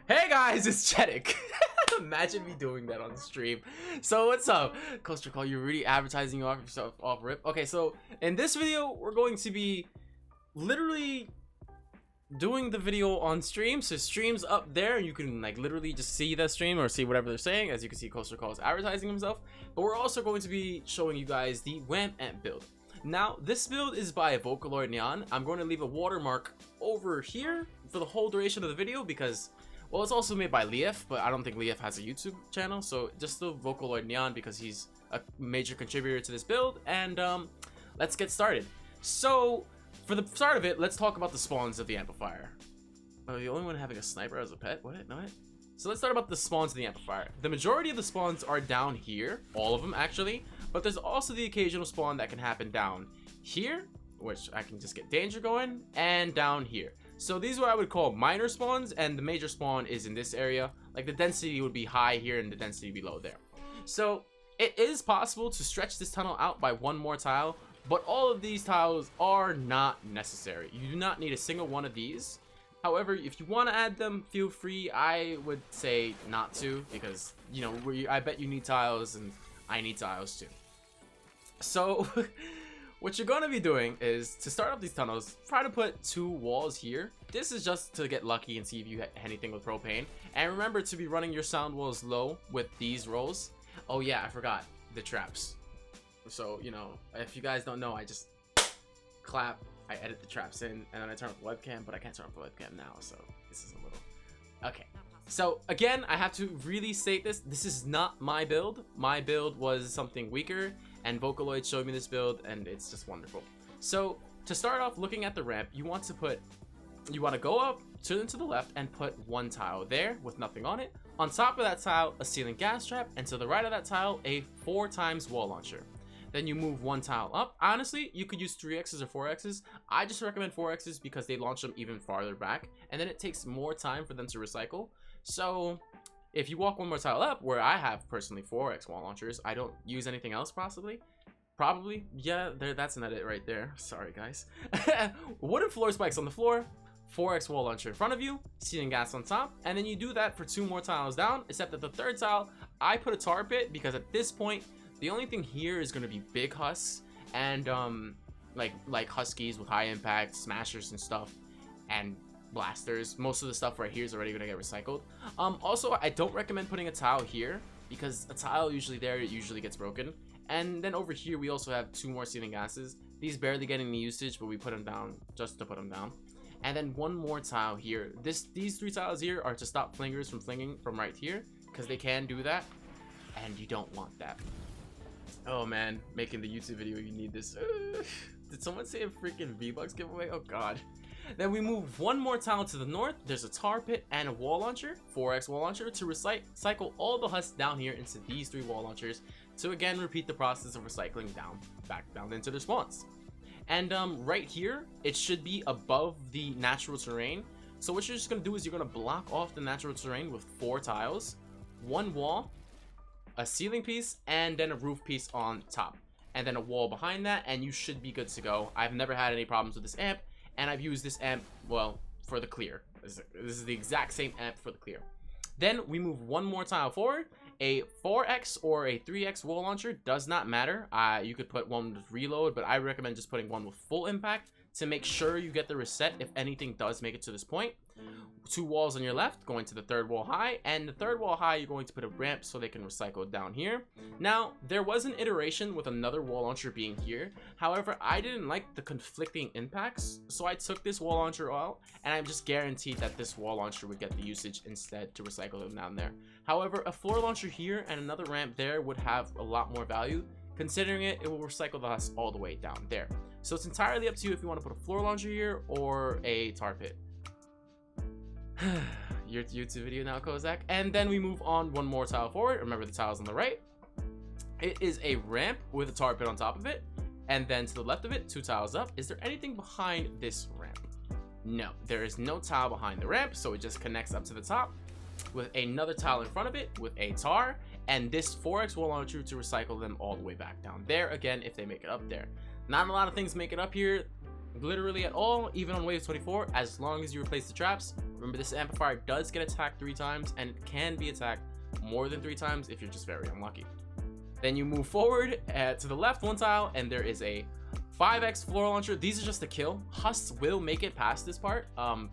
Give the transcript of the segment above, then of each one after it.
Hey guys, it's Chedic. Imagine me doing that on stream. So what's up? Coaster Call, you're really advertising yourself off rip. Okay, so in this video, we're going to be literally doing the video on stream. So stream's up there, you can like literally just see the stream or see whatever they're saying. As you can see, Coaster Call is advertising himself. But we're also going to be showing you guys the WAMP amp build. Now, this build is by TheVocaloidNyan. I'm going to leave a watermark over here for the whole duration of the video because, well, it's also made by Leaf, but I don't think Leaf has a YouTube channel. So just the TheVocaloidNyan because he's a major contributor to this build. And let's get started. So for the start of it, let's talk about the spawns of the amplifier. Oh, the only one having a sniper as a pet? What? No, what? So let's start about the spawns of the amplifier. The majority of the spawns are down here, all of them actually, but there's also the occasional spawn that can happen down here, which I can just get danger going, and down here. So these are what I would call minor spawns, and the major spawn is in this area. Like the density would be high here and the density below there. So it is possible to stretch this tunnel out by one more tile, but all of these tiles are not necessary. You do not need a single one of these. However, if you want to add them, feel free. I would say not to because, you know, I bet you need tiles and I need tiles too. So what you're going to be doing is to start up these tunnels, try to put 2 walls here. This is just to get lucky and see if you hit anything with propane. And remember to be running your sound walls low with these rolls. Oh yeah, I forgot the traps. So, you know, if you guys don't know, I just clap. I edit the traps in and then I turn off the webcam, but I can't turn off the webcam now, so this is a little okay. So again, I have to really state this is not my build. My build was something weaker and Vocaloid showed me this build and it's just wonderful. So to start off, looking at the ramp, you want to go up to the left and put 1 tile there with nothing on it. On top of that tile, a ceiling gas trap, and to the right of that tile, a 4x wall launcher. Then you move 1 tile up. Honestly, you could use 3x's or 4x's. I just recommend 4x's because they launch them even farther back, and then it takes more time for them to recycle. So if you walk 1 more tile up, where I have personally 4x wall launchers, I don't use anything else probably, yeah, that's an edit right there. Sorry guys. Wooden floor spikes on the floor, 4x wall launcher in front of you, ceiling gas on top, and then you do that for 2 more tiles down, except that the 3rd tile, I put a tar pit because at this point, the only thing here is going to be big husks and like huskies with high impact, smashers and stuff, and blasters. Most of the stuff right here is already going to get recycled. Also, I don't recommend putting a tile here because a tile usually there, it usually gets broken. And then over here, we also have 2 more ceiling gases. These barely get any usage, but we put them down just to put them down. And then 1 more tile here. These 3 tiles here are to stop flingers from flinging from right here because they can do that, and you don't want that. Oh man, making the YouTube video, you need this. Did someone say a freaking V-Bucks giveaway? Oh god. Then we move 1 more tile to the north. There's a tar pit and a wall launcher, 4x wall launcher, to recycle all the husks down here into these 3 wall launchers to again repeat the process of recycling back down into their spawns. And right here, it should be above the natural terrain. So what you're just gonna do is you're gonna block off the natural terrain with 4 tiles, 1 wall, a ceiling piece, and then a roof piece on top, and then a wall behind that, and you should be good to go. I've never had any problems with this amp, and I've used this amp, well, for the clear. This is the exact same amp for the clear. Then we move 1 more tile forward. A 4x or a 3x wall launcher does not matter. You could put 1 with reload, but I recommend just putting 1 with full impact to make sure you get the reset if anything does make it to this point. 2 walls on your left, going to the 3rd wall high, and the 3rd wall high, you're going to put a ramp so they can recycle down here. Now, there was an iteration with another wall launcher being here. However, I didn't like the conflicting impacts, so I took this wall launcher out, and I'm just guaranteed that this wall launcher would get the usage instead to recycle them down there. However, a floor launcher here and another ramp there would have a lot more value. Considering it will recycle the husk all the way down there. So it's entirely up to you if you want to put a floor launcher here or a tar pit. Your YouTube video now, Kozak. And then we move on 1 more tile forward. Remember the tiles on the right. It is a ramp with a tar pit on top of it. And then to the left of it, 2 tiles up. Is there anything behind this ramp? No, there is no tile behind the ramp. So it just connects up to the top with another tile in front of it with a tar. And this 4x wall launcher to recycle them all the way back down there again if they make it up there. Not a lot of things make it up here. literally at all, even on wave 24, as long as you replace the traps. Remember, this amplifier does get attacked 3 times, and it can be attacked more than 3 times if you're just very unlucky. Then you move forward to the left 1 tile, and there is a 5x floor launcher. These are just a kill. Husks will make it past this part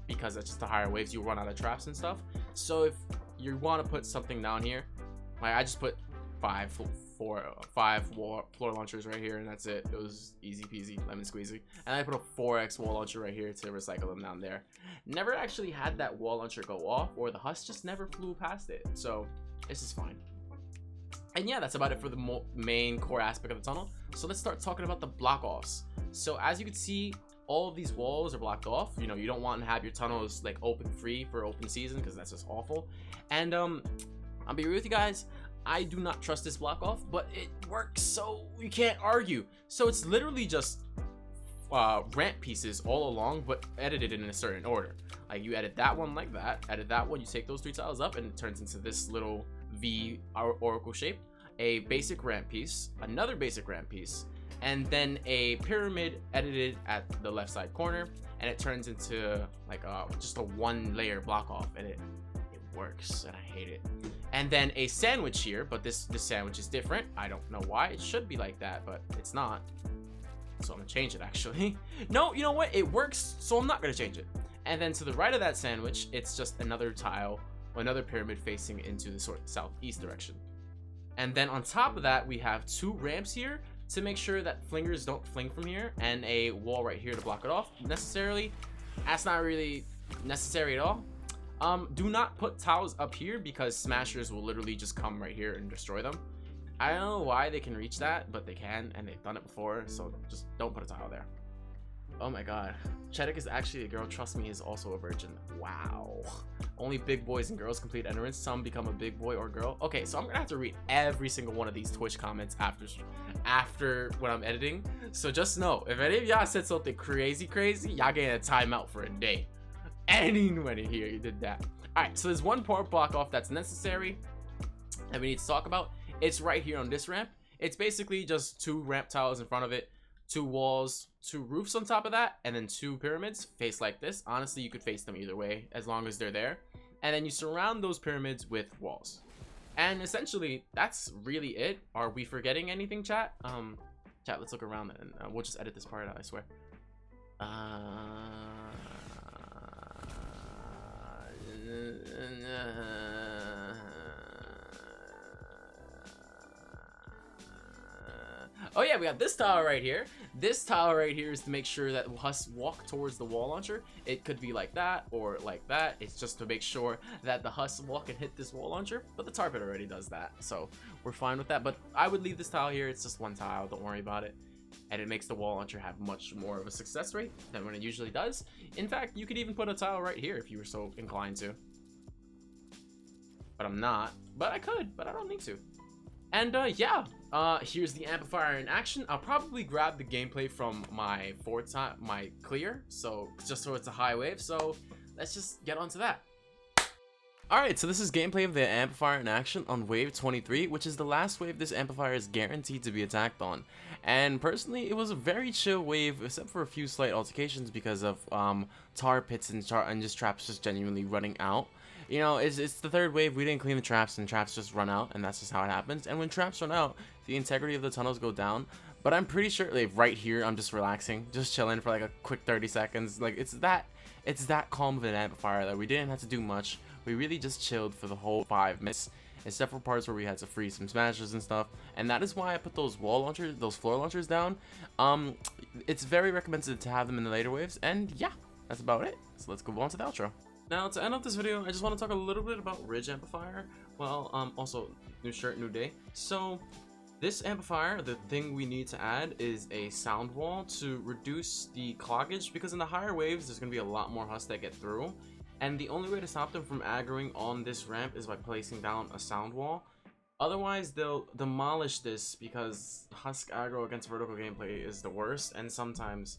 because that's just the higher waves. You run out of traps and stuff. So if you want to put something down here, like I just put 5 floor launchers right here, and that's it. It was easy peasy lemon squeezy. And I put a 4x wall launcher right here to recycle them down there. Never actually had that wall launcher go off, or the Husk just never flew past it, so this is fine. And yeah, that's about it for the main core aspect of the tunnel. So let's start talking about the block offs. So as you can see, all of these walls are blocked off. You know, you don't want to have your tunnels like open free for open season, because that's just awful. And I'll be real with you guys, I do not trust this block off, but it works, so you can't argue. So it's literally just ramp pieces all along, but edited in a certain order. Like you edit that one like that, edit that one, you take those 3 tiles up, and it turns into this little V oracle shape. A basic ramp piece, another basic ramp piece, and then a pyramid edited at the left side corner, and it turns into like just a 1-layer block off, and it works, and I hate it. And then a sandwich here, but this sandwich is different. I don't know why. It should be like that, but it's not, so I'm gonna change it actually. No, you know what, it works, so I'm not gonna change it. And then to the right of that sandwich, it's just another tile, another pyramid facing into the sort of southeast direction. And then on top of that, we have 2 ramps here to make sure that flingers don't fling from here, and a wall right here to block it off. Necessarily, that's not really necessary at all. Do not put tiles up here, because smashers will literally just come right here and destroy them. I don't know why they can reach that, but they can, and they've done it before, so just don't put a tile there. Oh my god, Chedic is actually a girl, trust me, is also a virgin. Wow. Only big boys and girls complete entrance, some become a big boy or girl. Okay, so I'm gonna have to read every single one of these Twitch comments after when I'm editing. So just know, if any of y'all said something crazy, y'all getting a timeout for a day. Anybody here you did that. Alright, so there's one part block off that's necessary that we need to talk about. It's right here on this ramp. It's basically just 2 ramp tiles in front of it, 2 walls, 2 roofs on top of that, and then 2 pyramids faced like this. Honestly, you could face them either way as long as they're there. And then you surround those pyramids with walls. And essentially, that's really it. Are we forgetting anything, chat? Chat, let's look around and we'll just edit this part out, I swear. Oh yeah, we got this tile right here. This tile right here is to make sure that Husks walk towards the wall launcher. It could be like that or like that. It's just to make sure that the Husks walk and hit this wall launcher, but the tar pit already does that, so we're fine with that. But I would leave this tile here. It's just 1 tile, don't worry about it. And it makes the wall launcher have much more of a success rate than when it usually does. In fact, you could even put a tile right here if you were so inclined to. But I'm not. But I could, but I don't need to. And yeah, here's the amplifier in action. I'll probably grab the gameplay from my my clear, so just so it's a high wave. So let's just get onto that. Alright, so this is gameplay of the amplifier in action on wave 23, which is the last wave this amplifier is guaranteed to be attacked on. And personally, it was a very chill wave, except for a few slight altercations because of tar pits and just traps just genuinely running out. You know, it's the 3rd wave, we didn't clean the traps, and traps just run out, and that's just how it happens. And when traps run out, the integrity of the tunnels go down. But I'm pretty sure, like, right here, I'm just relaxing, just chilling for like a quick 30 seconds. Like, it's that calm of an amplifier that we didn't have to do much. We really just chilled for the whole 5 minutes, except for parts where we had to free some smashers and stuff. And that is why I put those those floor launchers down. It's very recommended to have them in the later waves. And yeah, that's about it. So let's go on to the outro. Now, to end off this video, I just want to talk a little bit about Ridge Amplifier. Well, also, new shirt, new day. So, this amplifier, the thing we need to add is a sound wall to reduce the cloggage, because in the higher waves, there's going to be a lot more Husks that get through. And the only way to stop them from aggroing on this ramp is by placing down a sound wall. Otherwise, they'll demolish this, because Husk aggro against vertical gameplay is the worst, and sometimes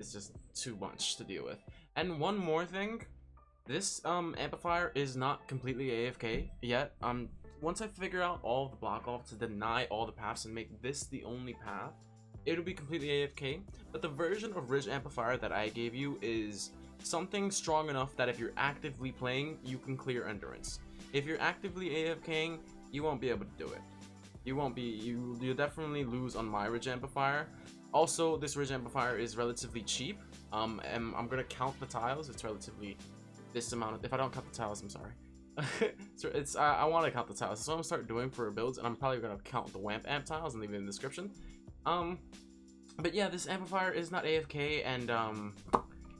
it's just too much to deal with. And one more thing. This amplifier is not completely AFK yet. Once I figure out all the block off to deny all the paths and make this the only path, it'll be completely AFK. But the version of Ridge Amplifier that I gave you is something strong enough that if you're actively playing, you can clear endurance. If you're actively AFKing, you won't be able to do it. You'll definitely lose on my Ridge Amplifier. Also, this Ridge Amplifier is relatively cheap. And I'm gonna count the tiles. It's relatively this amount of, if I don't count the tiles, I'm sorry. So it's I want to count the tiles. That's what I'm gonna start doing for builds, and I'm probably gonna count the WAMP amp tiles and leave it in the description. But yeah, this amplifier is not AFK, and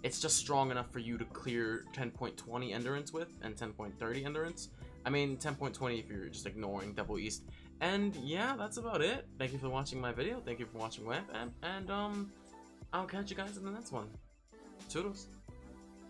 it's just strong enough for you to clear 10.20 endurance with, and 10.30 endurance. I mean 10.20 if you're just ignoring double east. And yeah, that's about it. Thank you for watching my video. Thank you for watching WAMP amp, and I'll catch you guys in the next one. Toodles.